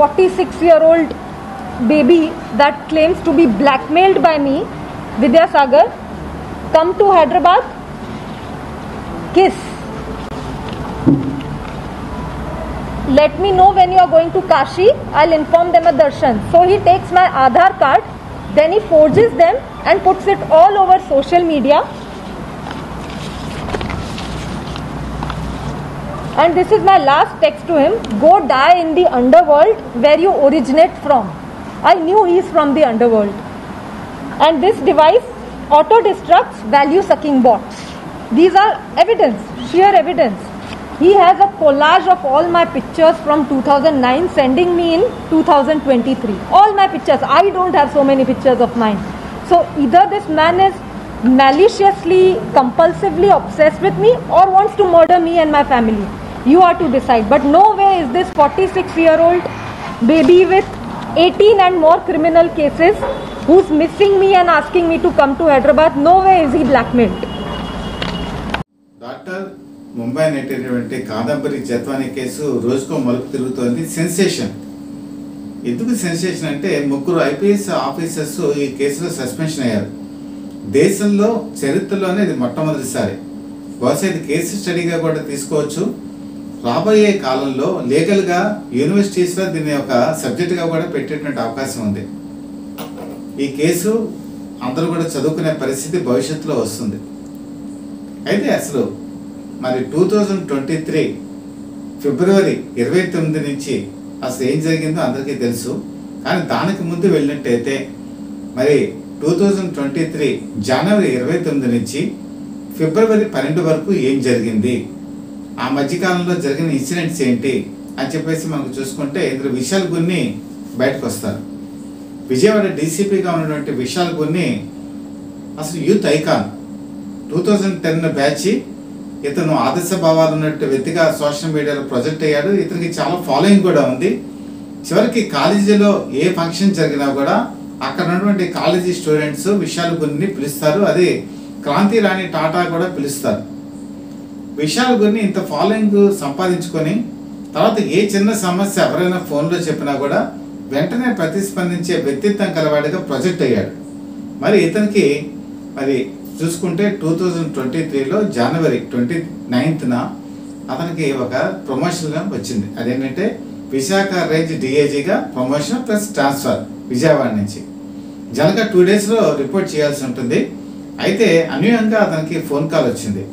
46-year-old baby that claims to be blackmailed by me, Vidya Sagar, come to Hyderabad, kiss. Let me know when you are going to Kashi, I'll inform them a darshan. So he takes my Aadhaar card, then he forges them and puts it all over social media. And this is my last text to him: go die in the underworld where you originate from. I knew he is from the underworld. And this device auto-destructs value-sucking bots. These are evidence, sheer evidence. He has a collage of all my pictures from 2009 sending me in 2023. All my pictures. I don't have so many pictures of mine. So either this man is maliciously, compulsively obsessed with me or wants to murder me and my family. You are to decide. But no way is this 46-year-old baby with 18 and more criminal cases who's missing me and asking me to come to Hyderabad. No way is he blackmailed. Doctor Mumbai నెట్టినటువంటి Kadambari Jatwani case రోజుకో మలుపు తిరుగుతోంది. Sensation. ఎందుకు sensation అంటే ముగ్గురు IPS officers ఈ కేసులో suspension అయ్యారు. దేశంలో చరిత్రలోనే ఇది మొట్టమొదటిసారి. బహుశా ఇది కేసు స్టడీగా కూడా తీసుకోవచ్చు. రాబోయే కాలంలో లీగల్గా యూనివర్సిటీస్లో దీన్ని ఒక సబ్జెక్టుగా కూడా పెట్టేటువంటి అవకాశం ఉంది. ఈ కేసు అందరూ కూడా చదువుకునే పరిస్థితి భవిష్యత్తులో వస్తుంది. అయితే అసలు మరి 2023 ఫిబ్రవరి 29 నుంచి అసలు ఏం జరిగిందో అందరికీ తెలుసు. కానీ దానికి ముందు వెళ్ళినట్టయితే మరి 2023 జనవరి 29 నుంచి ఫిబ్రవరి 12 వరకు ఏం జరిగింది, ఆ మధ్యకాలంలో జరిగిన ఇన్సిడెంట్స్ ఏంటి అని చెప్పేసి మనకు చూసుకుంటే ఇందులో విశాల్ గున్ని బయటకు వస్తారు. విజయవాడ డీసీపీగా ఉన్నటువంటి విశాల్ గున్ని అసలు యూత్ ఐకాన్. 2010 బ్యాచ్. ఇతను ఆదర్శ భావాలు ఉన్నట్టు వ్యక్తిగా సోషల్ మీడియాలో ప్రొజెక్ట్ అయ్యాడు. ఇతనికి చాలా ఫాలోయింగ్ కూడా ఉంది. చివరికి కాలేజీలో ఏ ఫంక్షన్ జరిగినా కూడా అక్కడ ఉన్నటువంటి కాలేజీ స్టూడెంట్స్ విశాల్ గున్ని పిలుస్తారు. అది క్రాంతి రాణి టాటా కూడా పిలుస్తారు. విశాల్ గున్ని ఇంత ఫాలోయింగ్ సంపాదించుకొని తర్వాత ఏ చిన్న సమస్య ఎవరైనా ఫోన్లో చెప్పినా కూడా వెంటనే ప్రతిస్పందించే వ్యక్తిత్వం కలవాడిగా ప్రొజెక్ట్ అయ్యాడు. మరి ఇతనికి మరి చూసుకుంటే 2023లో జనవరి 29న అతనికి ఒక ప్రమోషన్ వచ్చింది. అదేంటంటే విశాఖ రేంజ్ డిఐజీగా ప్రమోషన్ ప్లస్ ట్రాన్స్ఫర్ విజయవాడ నుంచి. జనగా 2 డేస్లో రిపోర్ట్ చేయాల్సి ఉంటుంది. అయితే అన్యూయంగా అతనికి ఫోన్ కాల్ వచ్చింది.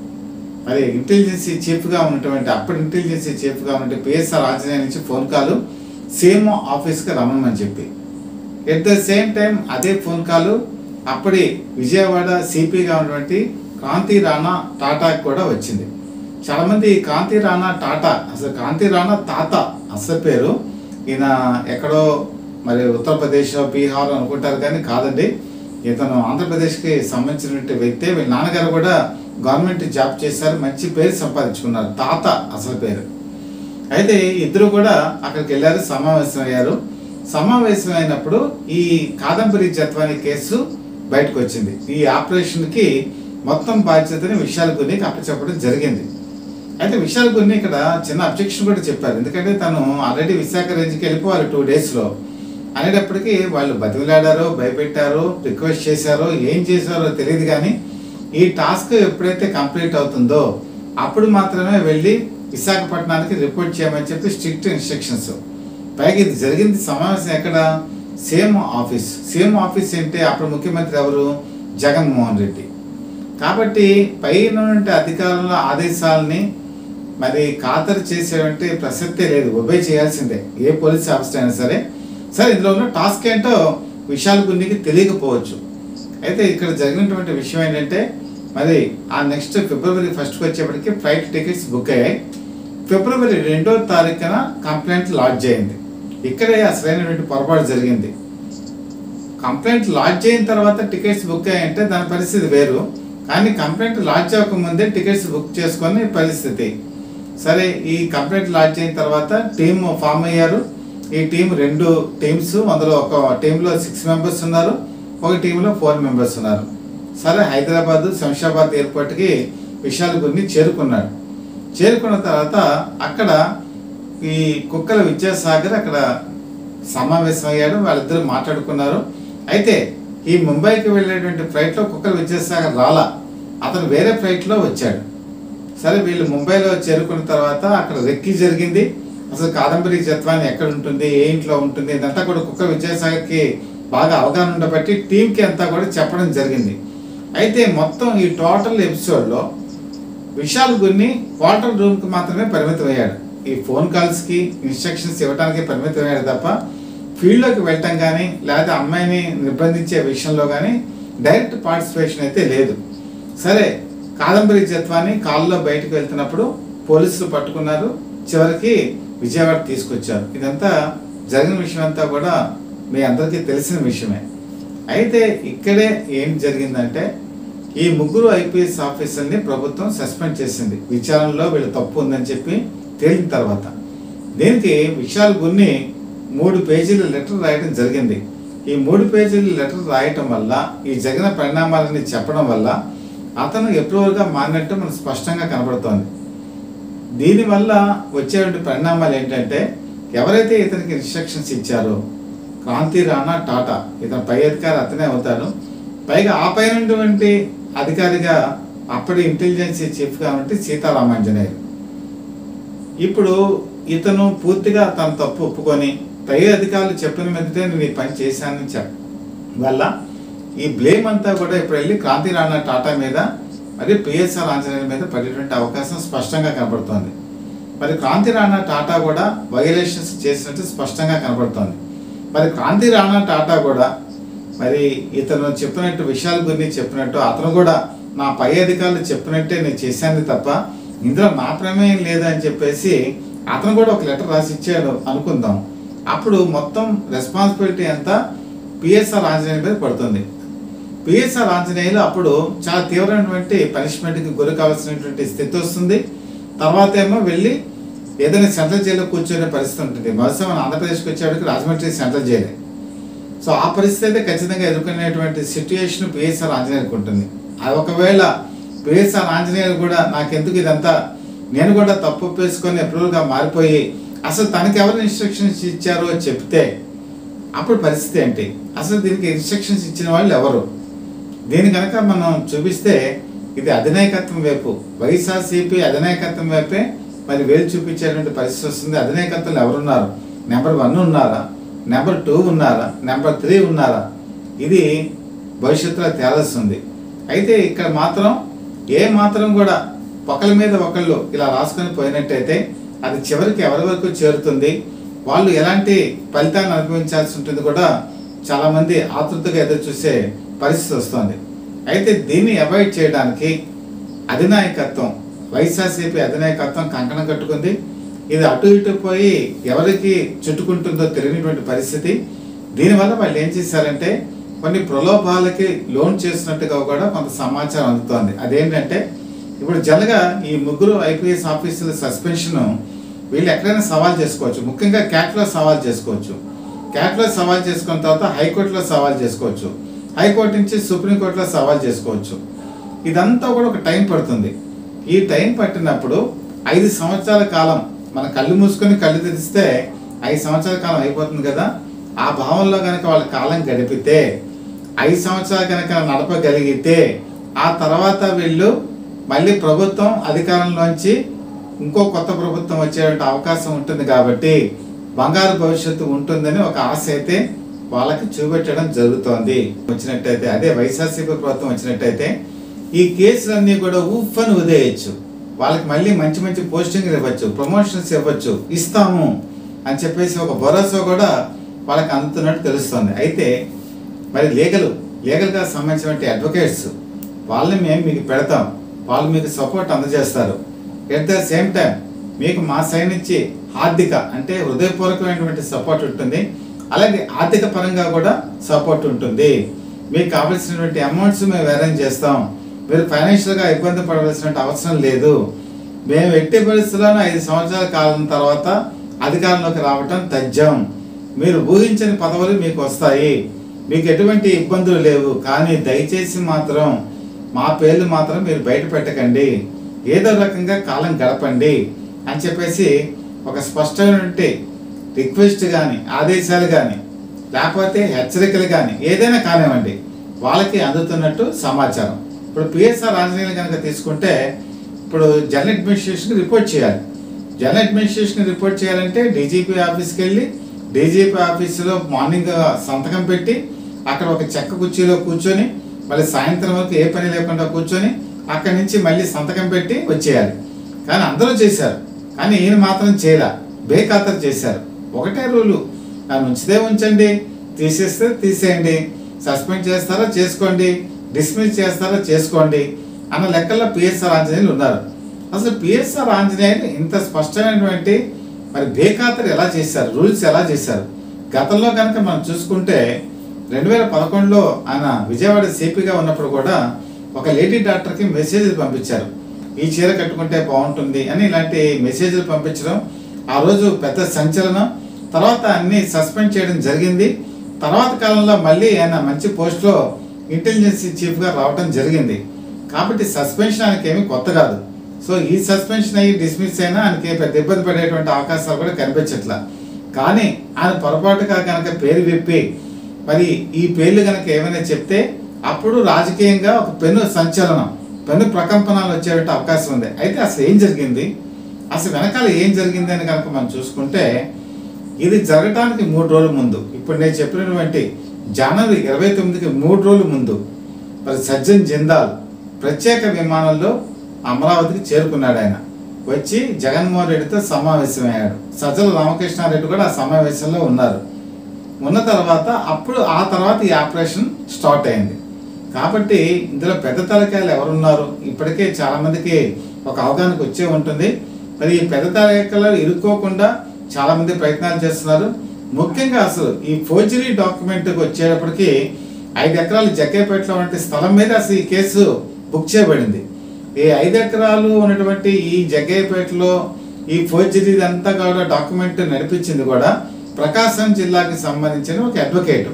మరి ఇంటెలిజెన్సీ చీఫ్గా ఉన్నటువంటి అప్పటి ఇంటెలిజెన్సీ చీఫ్గా ఉన్నటువంటి పిఎస్ఆర్ ఆంజనేయ నుంచి ఫోన్ కాల్ సీఎంఓ ఆఫీస్కి రమ్మని చెప్పి. ఎట్ ద సేమ్ టైం అదే ఫోన్ కాల్ అప్పటి విజయవాడ సిపిగా ఉన్నటువంటి క్రాంతి రాణా టాటాకి కూడా వచ్చింది. చాలామంది కాంతి రాణా టాటా అసలు కాంతి రాణా తాత అసలు పేరు. ఈయన ఎక్కడో మరి ఉత్తరప్రదేశ్ బీహార్ అనుకుంటారు కానీ కాదండి. ఇతను ఆంధ్రప్రదేశ్కి సంబంధించినటువంటి వ్యక్తే. వీళ్ళ నాన్నగారు కూడా గవర్నమెంట్ జాబ్ చేశారు, మంచి పేరు సంపాదించుకున్నారు. తాత అసలు పేరు. అయితే ఇద్దరు కూడా అక్కడికి వెళ్ళారు, సమావేశం అయ్యారు. సమావేశం అయినప్పుడు ఈ కాదంబరి జత్వాని కేసు బయటకు వచ్చింది. ఈ ఆపరేషన్కి మొత్తం బాధ్యతని విశాల్ గున్నికి అప్పచెప్పడం జరిగింది. అయితే విశాల్ గున్ని ఇక్కడ చిన్న అబ్జెక్షన్ కూడా చెప్పారు. ఎందుకంటే తను ఆల్రెడీ విశాఖ రేంజ్కి వెళ్ళిపోవాలి 2 డేస్లో అనేటప్పటికీ వాళ్ళు బతిమిలాడారో, భయపెట్టారో, రిక్వెస్ట్ చేశారో, ఏం చేశారో తెలియదు. కానీ ఈ టాస్క్ ఎప్పుడైతే కంప్లీట్ అవుతుందో అప్పుడు మాత్రమే వెళ్ళి విశాఖపట్నానికి రిపోర్ట్ చేయమని చెప్పి స్ట్రిక్ట్ ఇన్స్ట్రక్షన్స్. పైగా ఇది జరిగింది సమావేశం ఎక్కడ? CM office. సీఎం ఆఫీస్ అంటే అప్పుడు ముఖ్యమంత్రి ఎవరు? జగన్మోహన్ రెడ్డి. కాబట్టి పైన అధికారుల ఆదేశాలని మరి ఖాతరు చేసేటువంటి ప్రసక్తే లేదు, ఒబే చేయాల్సిందే ఏ పోలీస్ ఆఫీసర్ అయినా సరే. ఇందులో ఉన్న టాస్క్ ఏంటో విశాల్ గున్నికి తెలియకపోవచ్చు. అయితే ఇక్కడ జరిగినటువంటి విషయం ఏంటంటే మరి ఆ నెక్స్ట్ ఫిబ్రవరి 1కి వచ్చేప్పటికి ఫ్లైట్ టికెట్స్ బుక్ అయ్యాయి. ఫిబ్రవరి 2వ తారీఖున కంప్లైంట్ లాడ్జ్ అయింది. ఇక్కడే అసలైనటువంటి పొరపాటు జరిగింది. కంప్లైంట్ లాడ్జ్ అయిన తర్వాత టికెట్స్ బుక్ అయ్యాయంటే దాని పరిస్థితి వేరు. కానీ కంప్లైంట్ లాడ్జ్ అవ్వకముందే టికెట్స్ బుక్ చేసుకునే పరిస్థితి. సరే, ఈ కంప్లైంట్ లాడ్జ్ అయిన తర్వాత టీమ్ ఫామ్ అయ్యారు. ఈ టీం 2 టీమ్స్. అందులో ఒక టీంలో 6 మెంబర్స్ ఉన్నారు, ఒక టీంలో 4 మెంబర్స్ ఉన్నారు. సరే, హైదరాబాద్ శంషాబాద్ ఎయిర్పోర్ట్కి విశాల్ గున్ని చేరుకున్నాడు. చేరుకున్న తర్వాత అక్కడ ఈ కుక్కల విద్యాసాగర్ అక్కడ సమావేశం అయ్యాడు, వాళ్ళిద్దరూ మాట్లాడుకున్నారు. అయితే ఈ ముంబైకి వెళ్ళేటువంటి ఫ్లైట్లో కుక్కల విద్యాసాగర్ రాలా, అతను వేరే ఫ్లైట్లో వచ్చాడు. సరే, వీళ్ళు ముంబైలో చేరుకున్న తర్వాత అక్కడ రెక్కి జరిగింది. అసలు కాదంబరి జత్వాని ఎక్కడ ఉంటుంది, ఏ ఇంట్లో ఉంటుంది, ఇదంతా కూడా కుక్కల విద్యాసాగర్కి బాగా అవగాహన ఉండబట్టి టీంకి అంతా కూడా చెప్పడం జరిగింది. అయితే మొత్తం ఈ టోటల్ ఎపిసోడ్లో విశాల్ గున్ని క్వార్టర్ రూమ్కి మాత్రమే పరిమితం అయ్యాడు. ఈ ఫోన్ కాల్స్కి ఇన్స్ట్రక్షన్స్ ఇవ్వడానికి పరిమితం అయ్యాడు తప్ప ఫీల్డ్లోకి వెళ్ళటం కానీ లేదా అమ్మాయిని నిర్బంధించే విషయంలో కానీ డైరెక్ట్ పార్టిసిపేషన్ అయితే లేదు. సరే, కాదంబరి జత్వాని కాల్లో బయటకు వెళ్తున్నప్పుడు పోలీసులు పట్టుకున్నారు, చివరికి విజయవాడ తీసుకొచ్చారు. ఇదంతా జరిగిన విషయం అంతా కూడా మీ అందరికీ తెలిసిన విషయమే. అయితే ఇక్కడే ఏం జరిగిందంటే ఈ ముగ్గురు ఐపీఎస్ ఆఫీసర్ని ప్రభుత్వం సస్పెండ్ చేసింది విచారణలో వీళ్ళు తప్పు ఉందని చెప్పి తేలిన తర్వాత. దీనికి విశాల్ గున్ని 3 పేజీల లెటర్ రాయడం జరిగింది. ఈ 3 పేజీల లెటర్ రాయటం వల్ల, ఈ జరిగిన పరిణామాలని చెప్పడం వల్ల అతను ఎప్రూవర్గా మారినట్టు మనకు స్పష్టంగా కనబడుతోంది. దీనివల్ల వచ్చేటువంటి పరిణామాలు ఏంటంటే, ఎవరైతే ఇతనికి ఇన్స్ట్రక్షన్స్ ఇచ్చారో క్రాంతి రాణా టాటా, ఇతను పై అధికారి అతనే అవుతాడు. పైగా ఆ పైనటువంటి అధికారిగా అప్పటి ఇంటెలిజెన్స్ చీఫ్గా ఉంటే సీతారామాంజనేయులు. ఇప్పుడు ఇతను పూర్తిగా తన తప్పు ఒప్పుకొని పై అధికారులు చెప్పిన మీదటే నేను ఈ పని చేశానని వల్ల ఈ బ్లేమ్ అంతా కూడా ఇప్పుడు వెళ్ళి క్రాంతి రాణా టాటా మీద మరి పిఎస్ఆర్ ఆంజనేయుల మీద పడేటువంటి అవకాశం స్పష్టంగా కనబడుతోంది. మరి క్రాంతి రాణా టాటా కూడా వైలేషన్స్ చేసినట్టు స్పష్టంగా కనబడుతోంది. మరి క్రాంతి రాణా టాటా కూడా మరి ఇతను చెప్పినట్టు విశాల్ గున్ని చెప్పినట్టు అతను కూడా నా పై అధికారులు చెప్పినట్టే నేను చేశాను తప్ప ఇందులో నా ప్రమేయం లేదని చెప్పేసి అతను కూడా ఒక లెటర్ రాసి ఇచ్చాడు అనుకుందాం. అప్పుడు మొత్తం రెస్పాన్సిబిలిటీ అంతా పిఎస్ఆర్ ఆంజనేయుల మీద పడుతుంది. పిఎస్ఆర్ ఆంజనేయులు అప్పుడు చాలా తీవ్రమైనటువంటి పనిష్మెంట్కి గురి కావాల్సినటువంటి స్థితి వస్తుంది. తర్వాత ఏమో వెళ్ళి ఏదైనా సెంట్రల్ జైల్లో కూర్చొనే పరిస్థితి ఉంటుంది. బహుశా మన ఆంధ్రప్రదేశ్కి వచ్చేవాడికి రాజమండ్రి సెంట్రల్ జైలే. సో ఆ పరిస్థితి అయితే ఖచ్చితంగా ఎదుర్కొనేటువంటి సిట్యుయేషన్ పిఎస్ఆర్ ఆంజనేయులకు ఉంటుంది. అది ఒకవేళ పిఎస్ఆర్ ఆంజనేయులు కూడా నాకెందుకు ఇదంతా, నేను కూడా తప్పు ఒప్పేసుకొని అప్రూవల్గా మారిపోయి అసలు తనకి ఎవరు ఇన్స్ట్రక్షన్స్ ఇచ్చారో చెప్తే అప్పుడు పరిస్థితి ఏంటి, అసలు దీనికి ఇన్స్ట్రక్షన్స్ ఇచ్చిన వాళ్ళు ఎవరు, దీని కనుక మనం చూపిస్తే ఇది అధినాయకత్వం వైపు, వైఎస్ఆర్సీపీ అధినాయకత్వం వైపే మరి వేలు చూపించేటువంటి పరిస్థితి వస్తుంది. అధినాయకత్వంలో ఎవరున్నారు, నెంబర్ 1 ఉన్నారా, నెంబర్ 2 ఉన్నారా, నెంబర్ 3 ఉన్నారా, ఇది భవిష్యత్తులో తేలాల్సింది. అయితే ఇక్కడ మాత్రం ఏ మాత్రం కూడా ఒకరి మీద ఒకళ్ళు ఇలా రాసుకొని పోయినట్టయితే అది చివరికి ఎవరి వరకు చేరుతుంది, వాళ్ళు ఎలాంటి ఫలితాన్ని అనుభవించాల్సి ఉంటుంది కూడా చాలామంది ఆతృతగా ఎదురు చూసే పరిస్థితి వస్తుంది. అయితే దీన్ని అవాయిడ్ చేయడానికి అధినాయకత్వం, వైఎస్ఆర్సీపీ అధినాయకత్వం కంకణం కట్టుకుంది. ఇది అటు ఇటు పోయి ఎవరికి చుట్టుకుంటుందో తెలియనటువంటి పరిస్థితి. దీనివల్ల వాళ్ళు ఏం చేశారంటే కొన్ని ప్రలోభాలకి లోన్ చేసినట్టుగా కూడా కొంత సమాచారం అందుతోంది. అదేంటంటే ఇప్పుడు జనరల్గా ఈ ముగ్గురు ఐపీఎస్ ఆఫీసర్ల సస్పెన్షన్ వీళ్ళు ఎక్కడైనా సవాల్ చేసుకోవచ్చు. ముఖ్యంగా క్యాట్లో సవాల్ చేసుకోవచ్చు. క్యాట్లో సవాల్ చేసుకున్న తర్వాత హైకోర్టులో సవాల్ చేసుకోవచ్చు. హైకోర్టు నుంచి సుప్రీంకోర్టులో సవాల్ చేసుకోవచ్చు. ఇదంతా కూడా ఒక టైం పడుతుంది. ఈ టైం పట్టినప్పుడు 5 సంవత్సరాల కాలం మన కళ్ళు మూసుకొని కళ్ళు తెరిస్తే 5 సంవత్సరాల కాలం అయిపోతుంది కదా. ఆ భావంలో కనుక వాళ్ళ కాలం గడిపితే 5 సంవత్సరాలు కనుక నడపగలిగితే ఆ తర్వాత వీళ్ళు మళ్ళీ ప్రభుత్వం అధికారంలోంచి ఇంకో కొత్త ప్రభుత్వం వచ్చేటువంటి అవకాశం ఉంటుంది. కాబట్టి బంగారు భవిష్యత్తు ఉంటుందని ఒక ఆశ అయితే వాళ్ళకి చూపెట్టడం జరుగుతోంది. వచ్చినట్టయితే అదే వైఎస్ఆర్సీపీ ప్రభుత్వం వచ్చినట్టయితే ఈ కేసులన్నీ కూడా ఊఫ్ఫని ఉదయచ్చు. వాళ్ళకి మళ్ళీ మంచి మంచి పోస్టింగ్లు ఇవ్వచ్చు, ప్రమోషన్స్ ఇవ్వచ్చు, ఇస్తాము అని చెప్పేసి ఒక భరోసా కూడా వాళ్ళకి అందుతున్నట్టు తెలుస్తుంది. అయితే మరి లీగల్గా సంబంధించినటువంటి అడ్వకేట్స్ వాళ్ళని మేము మీకు పెడతాం, వాళ్ళు మీకు సపోర్ట్ అందజేస్తారు. ఎట్ ద సేమ్ టైం మీకు మా సైడ్ నుంచి ఆర్థిక అంటే హృదయపూర్వకమైనటువంటి సపోర్ట్ ఉంటుంది. అలాగే ఆర్థిక పరంగా కూడా సపోర్ట్ ఉంటుంది. మీకు కావాల్సినటువంటి అమౌంట్స్ మేము అరేంజ్ చేస్తాం. మీరు ఫైనాన్షియల్గా ఇబ్బంది పడవలసిన అవసరం లేదు. మేము ఎట్టి పరిస్థితుల్లోనూ 5 సంవత్సరాల కాలం తర్వాత అధికారంలోకి రావటం తథ్యం. మీరు ఊహించని పదవులు మీకు వస్తాయి, మీకు ఎటువంటి ఇబ్బందులు లేవు. కానీ దయచేసి మాత్రం మా పేర్లు మాత్రం మీరు బయట పెట్టకండి, ఏదో రకంగా కాలం గడపండి అని చెప్పేసి ఒక స్పష్టమైనటువంటి రిక్వెస్ట్ కానీ ఆదేశాలు కానీ లేకపోతే హెచ్చరికలు కానీ ఏదైనా కానివ్వండి వాళ్ళకి అందుతున్నట్టు సమాచారం. ఇప్పుడు పిఎస్ఆర్ ఆంజనేయులు కనుక తీసుకుంటే ఇప్పుడు జనరల్ అడ్మినిస్ట్రేషన్కి రిపోర్ట్ చేయాలి. జనరల్ అడ్మినిస్ట్రేషన్కి రిపోర్ట్ చేయాలంటే డీజీపీ ఆఫీస్కి వెళ్ళి డీజీపీ ఆఫీసులో మార్నింగ్ సంతకం పెట్టి అక్కడ ఒక చెక్క కుర్చీలో కూర్చొని మళ్ళీ సాయంత్రం వరకు ఏ పని లేకుండా కూర్చొని అక్కడి నుంచి మళ్ళీ సంతకం పెట్టి వచ్చేయాలి. కానీ అందరూ చేశారు, కానీ ఈయన మాత్రం చేయలే, బేఖాతరు చేశారు. ఒకటే రూలు, నన్ను ఉంచితే ఉంచండి, తీసేస్తే తీసేయండి, సస్పెండ్ చేస్తారా చేసుకోండి, డిస్మిస్ చేస్తారా చేసుకోండి అన్న లెక్కల్లో పిఎస్ఆర్ ఆంజనేయులు ఉన్నారు. అసలు పిఎస్ఆర్ ఆంజనేయులు ఇంత స్పష్టమైనటువంటి మరి బేఖాతరు ఎలా చేశారు, రూల్స్ ఎలా చేశారు? గతంలో కనుక మనం చూసుకుంటే 2011లో ఆయన విజయవాడ సిపిగా ఉన్నప్పుడు కూడా ఒక లేడీ డాక్టర్కి మెసేజ్లు పంపించారు, ఈ చీర కట్టుకుంటే బాగుంటుంది అని. ఇలాంటి మెసేజ్లు పంపించడం ఆ రోజు పెద్ద సంచలనం. తర్వాత అన్ని సస్పెండ్ చేయడం జరిగింది. తర్వాత కాలంలో మళ్ళీ ఆయన మంచి పోస్ట్లో ఇంటెలిజెన్స్ చీఫ్గా రావడం జరిగింది. కాబట్టి సస్పెన్షన్ ఆయనకి ఏమీ కొత్త కాదు. సో ఈ సస్పెన్షన్ అయ్యి డిస్మిస్ అయినా ఆయనకి పెద్ద ఇబ్బంది పడేటువంటి అవకాశాలు కూడా కనిపించట్లా. కానీ ఆయన పొరపాటుగా కనుక పేరు విప్పి మరి ఈ పేర్లు కనుక ఏమైనా చెప్తే అప్పుడు రాజకీయంగా ఒక పెను సంచలనం, పెను ప్రకంపనాలు వచ్చేటువంటి అవకాశం ఉంది. అయితే అసలు ఏం జరిగింది, అసలు వెనకాల ఏం జరిగింది అని కనుక మనం చూసుకుంటే ఇది జరగడానికి 3 రోజుల ముందు, ఇప్పుడు నేను చెప్పినటువంటి జనవరి 29కి 3 రోజుల ముందు మరి సజ్జన్ జిందాల్ ప్రత్యేక విమానంలో అమరావతికి చేరుకున్నాడు. ఆయన వచ్చి జగన్మోహన్ రెడ్డితో సమావేశమయ్యాడు. సజ్జల రామకృష్ణారెడ్డి కూడా ఆ సమావేశంలో ఉన్నారు. ఉన్న తర్వాత ఆ తర్వాత ఈ ఆపరేషన్ స్టార్ట్ అయింది. కాబట్టి ఇందులో పెద్ద తలకాయలు ఎవరున్నారు ఇప్పటికే చాలా మందికి ఒక అవగాహనకు వచ్చే ఉంటుంది. మరి ఈ పెద్ద తలకాయలు ఇరుక్కోకుండా చాలా మంది ప్రయత్నాలు చేస్తున్నారు. ముఖ్యంగా అసలు ఈ ఫోర్జరీ డాక్యుమెంట్కి వచ్చేటప్పటికి 5 ఎకరాలు జగ్గేపేటలో వంటి స్థలం మీద అసలు ఈ కేసు బుక్ చేయబడింది. ఈ 5 ఎకరాలు ఉన్నటువంటి ఈ జగ్గేపేటలో ఈ ఫోర్జరీ అంతా కూడా డాక్యుమెంట్ నడిపించింది కూడా ప్రకాశం జిల్లాకి సంబంధించిన ఒక అడ్వకేట్.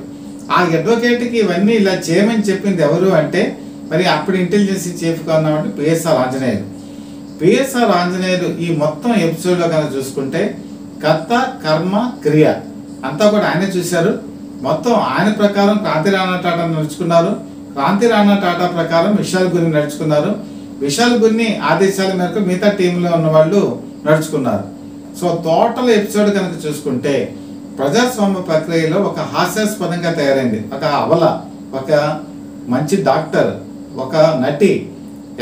ఆ అడ్వకేట్కి ఇవన్నీ ఇలా చేయమని చెప్పింది ఎవరు అంటే మరి అప్పుడు ఇంటెలిజెన్స్ చీఫ్గా ఉన్నటువంటి పిఎస్ఆర్ ఆంజనేయులు. పిఎస్ఆర్ ఆంజనేయులు ఈ మొత్తం ఎపిసోడ్లో కనుక చూసుకుంటే కర్త కర్మ క్రియ అంతా కూడా ఆయనే చూశారు. మొత్తం ఆయన ప్రకారం క్రాంతి రాణా టాటా నడుచుకున్నారు. క్రాంతి రాణా టాటా ప్రకారం విశాల్ గురిని నడుచుకున్నారు. విశాల్ గురిని ఆదేశాల మేరకు మిగతా టీంలో ఉన్న వాళ్ళు నడుచుకున్నారు. సో టోటల్ ఎపిసోడ్ కనుక చూసుకుంటే ప్రజాస్వామ్య ప్రక్రియలో ఒక హాస్యాస్పదంగా తయారైంది. ఒక అవల, ఒక మంచి డాక్టర్, ఒక నటి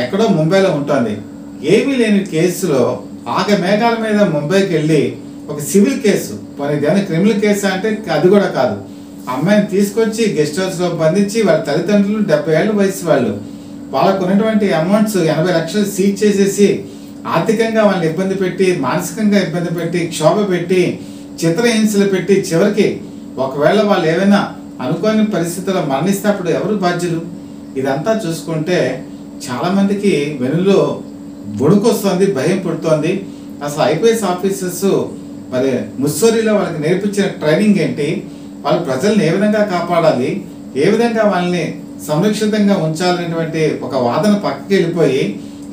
ఎక్కడో ముంబైలో ఉంటుంది. ఏమీ లేని కేసులో మేఘాల మీద ముంబైకి వెళ్ళి ఒక సివిల్ కేసు, మరి దాని క్రిమినల్ కేసు అంటే అది కూడా కాదు, అమ్మాయిని తీసుకొచ్చి గెస్ట్ హౌస్లో బంధించి వాళ్ళ తల్లిదండ్రులు 70 ఏళ్ళ వయసు వాళ్ళకు ఉన్నటువంటి అమౌంట్స్ 80 లక్షలు సీజ్ చేసేసి ఆర్థికంగా వాళ్ళని ఇబ్బంది పెట్టి, మానసికంగా ఇబ్బంది పెట్టి, క్షోభ పెట్టి, చిత్రహింసలు పెట్టి చివరికి ఒకవేళ వాళ్ళు ఏమైనా అనుకోని పరిస్థితుల్లో మరణిస్తే అప్పుడు ఎవరు బాధ్యులు? ఇదంతా చూసుకుంటే చాలామందికి వెనులో వణుకొస్తుంది, భయం పుడుతోంది. అసలు ఐపీఎస్ ఆఫీసర్స్ మరి ముస్సోరీలో వాళ్ళకి నేర్పించిన ట్రైనింగ్ ఏంటి, వాళ్ళు ప్రజల్ని ఏ విధంగా కాపాడాలి, ఏ విధంగా వాళ్ళని సంరక్షితంగా ఉంచాలనేటువంటి ఒక వాదన పక్కకి వెళ్ళిపోయి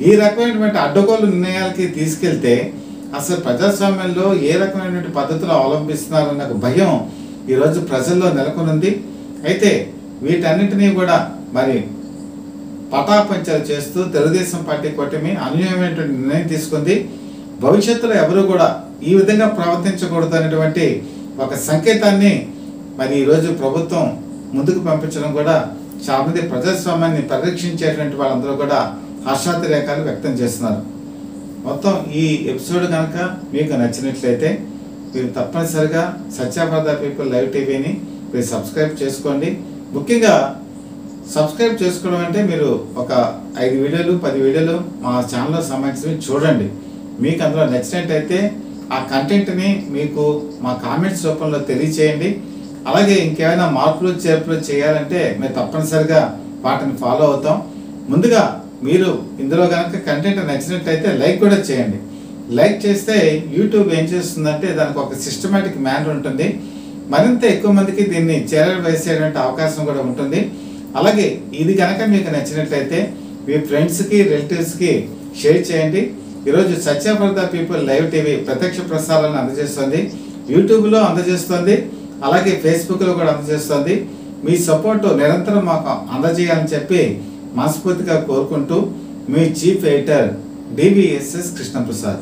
ఈ రకమైనటువంటి అడ్డగోలు నిర్ణయాలకి తీసుకెళ్తే అసలు ప్రజాస్వామ్యంలో ఏ రకమైనటువంటి పద్ధతులు అవలంబిస్తున్నారన్న భయం ఈరోజు ప్రజల్లో నెలకొనుంది. అయితే వీటన్నింటినీ కూడా మరి పటాపంచలు చేస్తూ తెలుగుదేశం పార్టీ కూటమి అన్యాయమైనటువంటి నిర్ణయం తీసుకుంది. భవిష్యత్తులో ఎవరు కూడా ఈ విధంగా ప్రవర్తించకూడదు అనేటువంటి ఒక సంకేతాన్ని మరి ఈరోజు ప్రభుత్వం ముందుకు పంపించడం కూడా చాలా మంది ప్రజాస్వామ్యాన్ని పరిరక్షించేటువంటి వాళ్ళందరూ కూడా హర్షాతిరేకాలు వ్యక్తం చేస్తున్నారు. మొత్తం ఈ ఎపిసోడ్ కనుక మీకు నచ్చినట్లయితే మీరు తప్పనిసరిగా సత్య ఫర్ ద పీపుల్ లైవ్ టీవీని మీరు సబ్స్క్రైబ్ చేసుకోండి. ముఖ్యంగా సబ్స్క్రైబ్ చేసుకోవడం అంటే మీరు ఒక 5 వీడియోలు 10 వీడియోలు మా ఛానల్లో సంబంధించి చూడండి. మీకు అందులో నచ్చినట్టయితే ఆ కంటెంట్ని మీకు మా కామెంట్స్ రూపంలో తెలియచేయండి. అలాగే ఇంకేమైనా మార్పులు చేర్పులు చేయాలంటే మేము తప్పనిసరిగా వాటిని ఫాలో అవుతాం. ముందుగా మీరు ఇందులో కనుక కంటెంట్ నచ్చినట్టయితే లైక్ కూడా చేయండి. లైక్ చేస్తే యూట్యూబ్ ఏం చేస్తుందంటే దానికి ఒక సిస్టమేటిక్ మేనర్ ఉంటుంది, మరింత ఎక్కువ మందికి దీన్ని చేరవేసేటువంటి అవకాశం కూడా ఉంటుంది. అలాగే ఇది కనుక మీకు నచ్చినట్లయితే మీ ఫ్రెండ్స్కి రిలేటివ్స్కి షేర్ చేయండి. ఈరోజు Satya for the people live TV ప్రత్యక్ష ప్రసారాలను అందజేస్తుంది. యూట్యూబ్లో అందజేస్తుంది, అలాగే ఫేస్బుక్లో కూడా అందజేస్తుంది. మీ సపోర్టు నిరంతరం మాకు అందజేయాలని చెప్పి మనస్ఫూర్తిగా కోరుకుంటూ మీ చీఫ్ ఎడిటర్ డివిఎస్ఎస్ కృష్ణప్రసాద్.